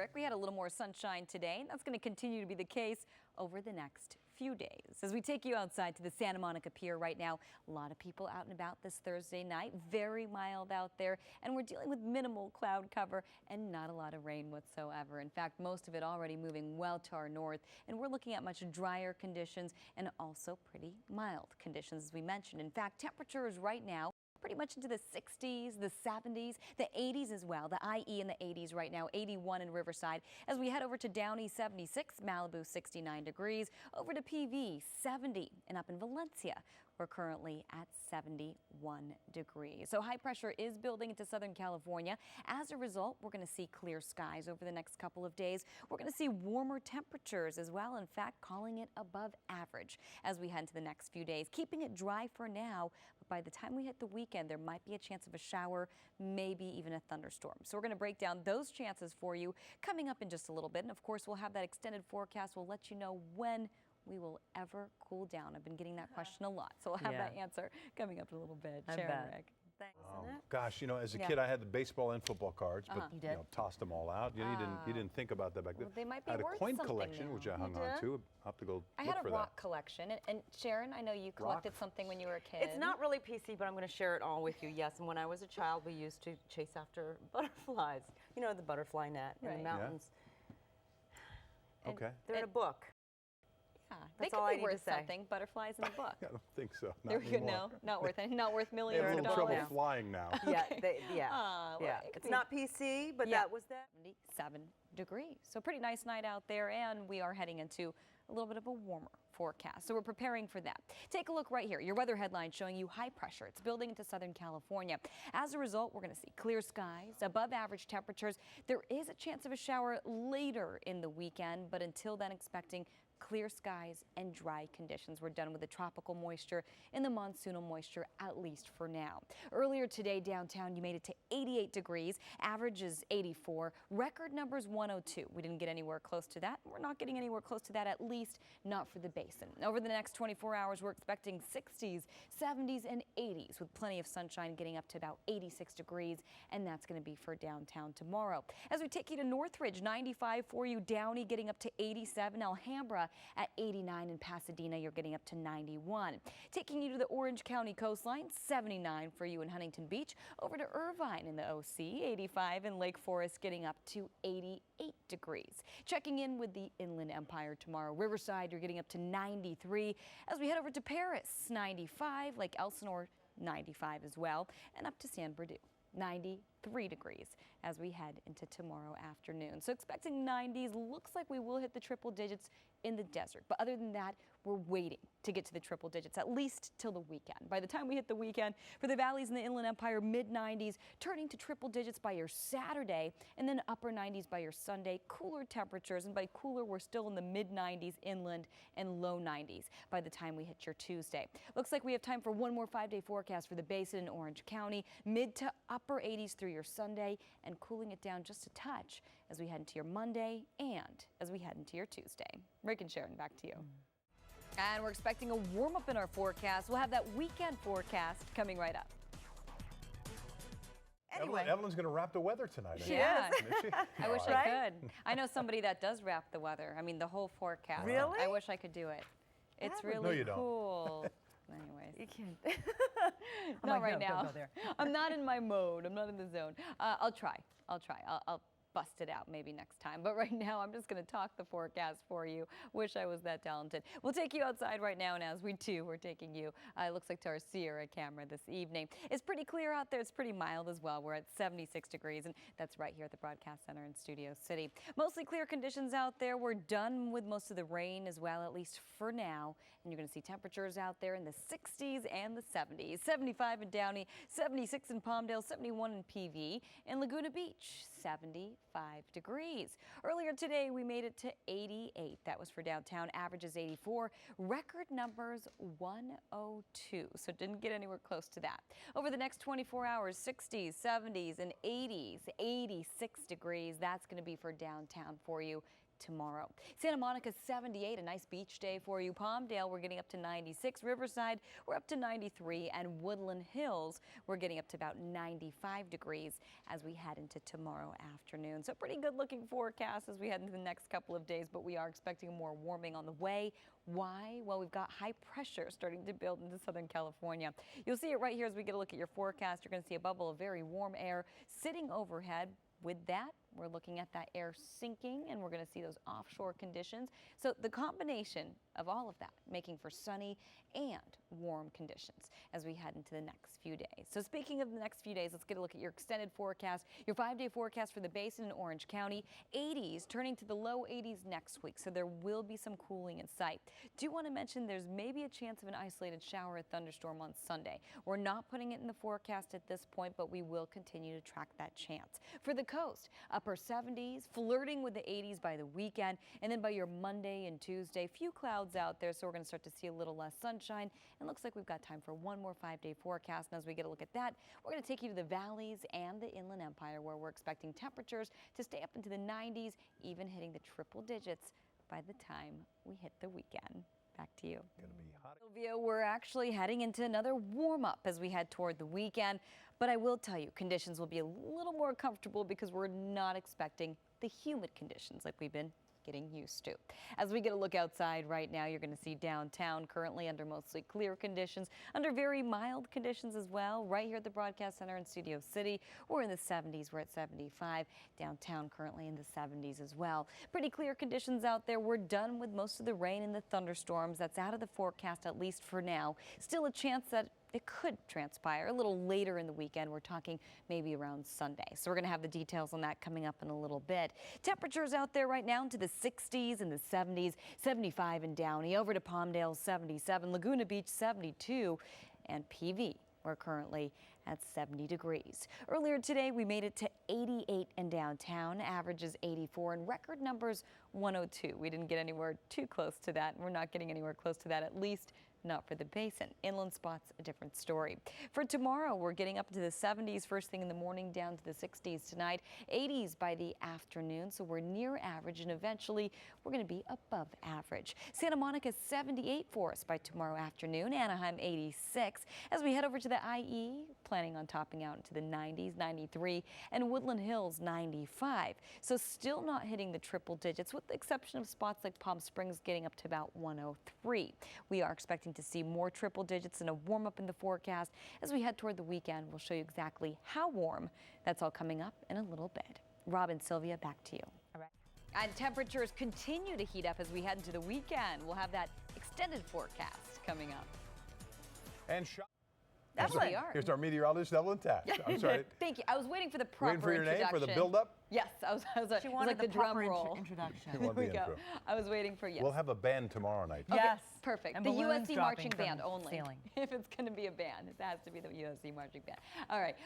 Rick. We had a little more sunshine today, and that's going to continue to be the case over the next few days. As we take you outside to the Santa Monica Pier right now, a lot of people out and about this Thursday night. Very mild out there, and we're dealing with minimal cloud cover and not a lot of rain whatsoever. In fact, most of it already moving well to our north, and we're looking at much drier conditions and also pretty mild conditions, as we mentioned. In fact, temperatures right now pretty much into the 60s, the 70s, the 80s as well. The IE in the 80s right now, 81 in Riverside. As we head over to Downey, 76, Malibu, 69 degrees. Over to PV, 70, and up in Valencia, we're currently at 71 degrees. So high pressure is building into Southern California. As a result, we're going to see clear skies over the next couple of days. We're going to see warmer temperatures as well. In fact, calling it above average as we head into the next few days. Keeping it dry for now, but by the time we hit the weekend, there might be a chance of a shower, maybe even a thunderstorm. So we're going to break down those chances for you coming up in just a little bit. And of course, we'll have that extended forecast. We'll let you know when we will ever cool down. I've been getting that question a lot, so we'll have that answer coming up in a little bit. Sharon, Rick. Thanks. Gosh, you know, as a kid, I had the baseball and football cards, but You you know, tossed them all out. You didn't think about that back then. Well, they might be I had a worth coin something collection, now. which I hung on to. I'll have to go I look had for a that. rock collection, and Sharon, I know you collected something when you were a kid. It's not really PC, but I'm going to share it all with you. Yes, and when I was a child, we used to chase after butterflies. You know, the butterfly net in the mountains. And Okay. They're in a book. Yeah, That's they all could I be need to worth say. something. Butterflies in a book. I don't think so. There Not we go. anymore. No, not worth any, not worth They millions have a of little dollars. trouble flying now. Yeah, Well, it could It's be not PC, but that was that. 77 degrees. So pretty nice night out there, and we are heading into a little bit of a warmer forecast. So we're preparing for that. Take a look right here. Your weather headline showing you high pressure. It's building into Southern California. As a result, we're going to see clear skies, above average temperatures. There is a chance of a shower later in the weekend, but until then, expecting clear skies and dry conditions. We're done with the tropical moisture and the monsoonal moisture, at least for now. Earlier today, downtown, you made it to 88 degrees. Average is 84. Record numbers 102. We didn't get anywhere close to that. We're not getting anywhere close to that, at least not for the basin. Over the next 24 hours, we're expecting 60s, 70s, and 80s with plenty of sunshine getting up to about 86 degrees, and that's going to be for downtown tomorrow. As we take you to Northridge, 95 for you. Downey getting up to 87. Alhambra at 89, in Pasadena, you're getting up to 91. Taking you to the Orange County coastline, 79 for you in Huntington Beach. Over to Irvine in the OC, 85, in Lake Forest getting up to 88 degrees. Checking in with the Inland Empire tomorrow. Riverside, you're getting up to 93. As we head over to Paris, 95, Lake Elsinore, 95 as well, and up to San Bernardino, 93 degrees as we head into tomorrow afternoon. So expecting 90s. Looks like we will hit the triple digits in the desert. But other than that, we're waiting to get to the triple digits, at least till the weekend. By the time we hit the weekend, for the valleys in the Inland Empire, mid-90s, turning to triple digits by your Saturday, and then upper 90s by your Sunday. Cooler temperatures, and by cooler, we're still in the mid-90s inland and low 90s by the time we hit your Tuesday. Looks like we have time for one more 5-day forecast for the basin in Orange County. Mid to upper 80s through your Sunday, and cooling it down just a touch as we head into your Monday and as we head into your Tuesday. Rick and Sharon, back to you. And we're expecting a warm up in our forecast. We'll have that weekend forecast coming right up. Anyway. Evelyn's going to wrap the weather tonight. She is. She? I wish I could. I know somebody that does wrap the weather. I mean, the whole forecast. Really? I wish I could do it. It's really No, you don't. cool. Anyways. You can't. Not right now. Don't go there. I'm not in my mode. I'm not in the zone. I'll try. I'll bust it out maybe next time. But right now, I'm just going to talk the forecast for you. Wish I was that talented. We'll take you outside right now, and as we do, we're taking you, it looks like, to our Sierra camera this evening. It's pretty clear out there. It's pretty mild as well. We're at 76 degrees, and that's right here at the Broadcast Center in Studio City. Mostly clear conditions out there. We're done with most of the rain as well, at least for now. And you're going to see temperatures out there in the 60s and the 70s. 75 in Downey, 76 in Palmdale, 71 in PV, and Laguna Beach, 75 degrees. Earlier today, we made it to 88. That was for downtown. Average is 84. Record numbers 102. So didn't get anywhere close to that. Over the next 24 hours, 60s, 70s, and 80s. 86 degrees. That's going to be for downtown for you tomorrow. Santa Monica 78, a nice beach day for you. Palmdale, we're getting up to 96. Riverside, we're up to 93. And Woodland Hills, we're getting up to about 95 degrees as we head into tomorrow afternoon. So pretty good looking forecast as we head into the next couple of days, but we are expecting more warming on the way. Why? Well, we've got high pressure starting to build into Southern California. You'll see it right here as we get a look at your forecast. You're going to see a bubble of very warm air sitting overhead. With that, we're looking at that air sinking, and we're going to see those offshore conditions. So the combination of all of that making for sunny and warm conditions as we head into the next few days. So speaking of the next few days, let's get a look at your extended forecast, your 5-day forecast for the Basin and Orange County. 80s turning to the low 80s next week, so there will be some cooling in sight. Do want to mention there's maybe a chance of an isolated shower or thunderstorm on Sunday. We're not putting it in the forecast at this point, but we will continue to track that chance. For the coast, upper 70s, flirting with the 80s by the weekend, and then by your Monday and Tuesday, few clouds out there, so we're going to start to see a little less sunshine. And looks like we've got time for one more 5-day forecast. And as we get a look at that, we're going to take you to the valleys and the Inland Empire, where we're expecting temperatures to stay up into the 90s, even hitting the triple digits by the time we hit the weekend. Back to you. Gonna be hot. Sylvia, we're actually heading into another warm up as we head toward the weekend. But I will tell you, conditions will be a little more comfortable because we're not expecting the humid conditions like we've been getting used to. As we get a look outside right now, you're going to see downtown currently under mostly clear conditions, under very mild conditions as well. Right here at the Broadcast Center in Studio City, we're in the 70s. We're at 75. Downtown currently in the 70s as well. Pretty clear conditions out there. We're done with most of the rain and the thunderstorms. That's out of the forecast, at least for now. Still a chance that it could transpire a little later in the weekend. We're talking maybe around Sunday. So we're going to have the details on that coming up in a little bit. Temperatures out there right now into the 60s and the 70s, 75 in Downey, over to Palmdale 77, Laguna Beach 72, and PV. We're currently at 70 degrees. Earlier today, we made it to 88 in downtown. Average is 84 and record numbers 102. We didn't get anywhere too close to that. And we're not getting anywhere close to that, at least not for the Basin. Inland spots, a different story. For tomorrow, we're getting up to the 70s first thing in the morning, down to the 60s tonight, 80s by the afternoon. So we're near average, and eventually we're going to be above average. Santa Monica 78 for us by tomorrow afternoon. Anaheim 86. As we head over to the IE, planning on topping out into the 90s, 93, and Woodland Hills 95. So still not hitting the triple digits, with the exception of spots like Palm Springs getting up to about 103. We are expecting to see more triple digits and a warm up in the forecast. As we head toward the weekend, we'll show you exactly how warm. That's all coming up in a little bit. Rob and Sylvia, back to you. All right. And temperatures continue to heat up as we head into the weekend. We'll have that extended forecast coming up. And That's where we are. Here's our meteorologist, Evelyn Taft. I'm sorry. Thank you. I was waiting for the proper Waiting for your introduction. name for the build-up? Yes, I was She it was wanted like the drum proper roll. introduction. There we go. intro. I was waiting for yes. We'll have a band tomorrow night. Okay, Yes. perfect. And The balloons USC dropping marching from band the only. ceiling. If it's going to be a band, it has to be the USC marching band. All right.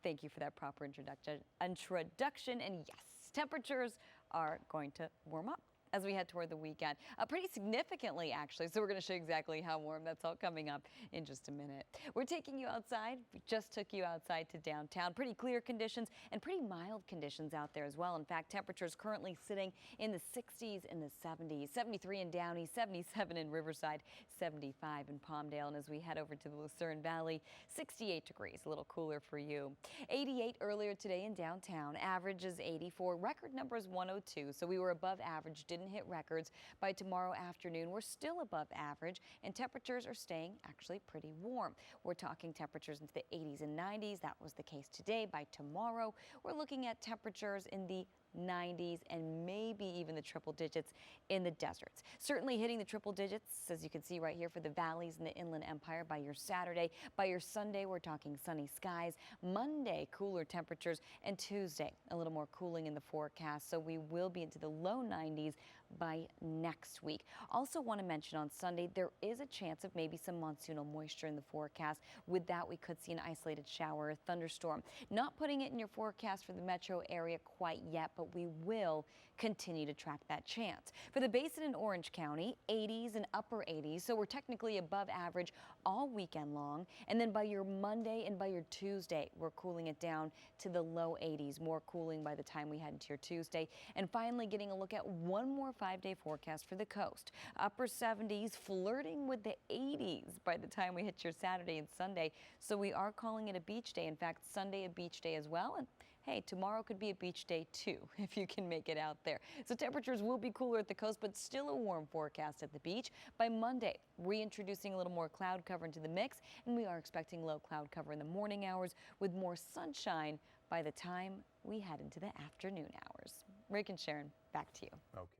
Thank you for that proper introduction. And yes, temperatures are going to warm up as we head toward the weekend, pretty significantly actually. So we're going to show you exactly how warm. That's all coming up in just a minute. We're taking you outside. We just took you outside to downtown. Pretty clear conditions and pretty mild conditions out there as well. In fact, temperatures currently sitting in the 60s and the 70s, 73 in Downey, 77 in Riverside, 75 in Palmdale. And as we head over to the Lucerne Valley, 68 degrees, a little cooler for you. 88 earlier today in downtown. Average is 84. Record number is 102. So we were above average, didn't hit records. By tomorrow afternoon, we're still above average, and temperatures are staying actually pretty warm. We're talking temperatures into the 80s and 90s. That was the case today. By tomorrow, we're looking at temperatures in the 90s and maybe even the triple digits in the deserts. Certainly hitting the triple digits, as you can see right here, for the valleys and the Inland Empire by your Saturday. By your Sunday, we're talking sunny skies. Monday, cooler temperatures, and Tuesday, a little more cooling in the forecast. So we will be into the low 90s by next week. Also want to mention on Sunday, there is a chance of maybe some monsoonal moisture in the forecast. With that, we could see an isolated shower or thunderstorm. Not putting it in your forecast for the metro area quite yet, but but we will continue to track that chance. For the Basin in Orange County, 80s and upper 80s, so we're technically above average all weekend long. And then by your Monday and by your Tuesday, we're cooling it down to the low 80s, more cooling by the time we head into your Tuesday. And finally, getting a look at one more 5-day forecast for the coast. Upper 70s, flirting with the 80s by the time we hit your Saturday and Sunday. So we are calling it a beach day. In fact, Sunday a beach day as well. And hey, tomorrow could be a beach day too, if you can make it out there. So temperatures will be cooler at the coast, but still a warm forecast at the beach. By Monday, reintroducing a little more cloud cover into the mix, and we are expecting low cloud cover in the morning hours with more sunshine by the time we head into the afternoon hours. Rick and Sharon, back to you. Okay.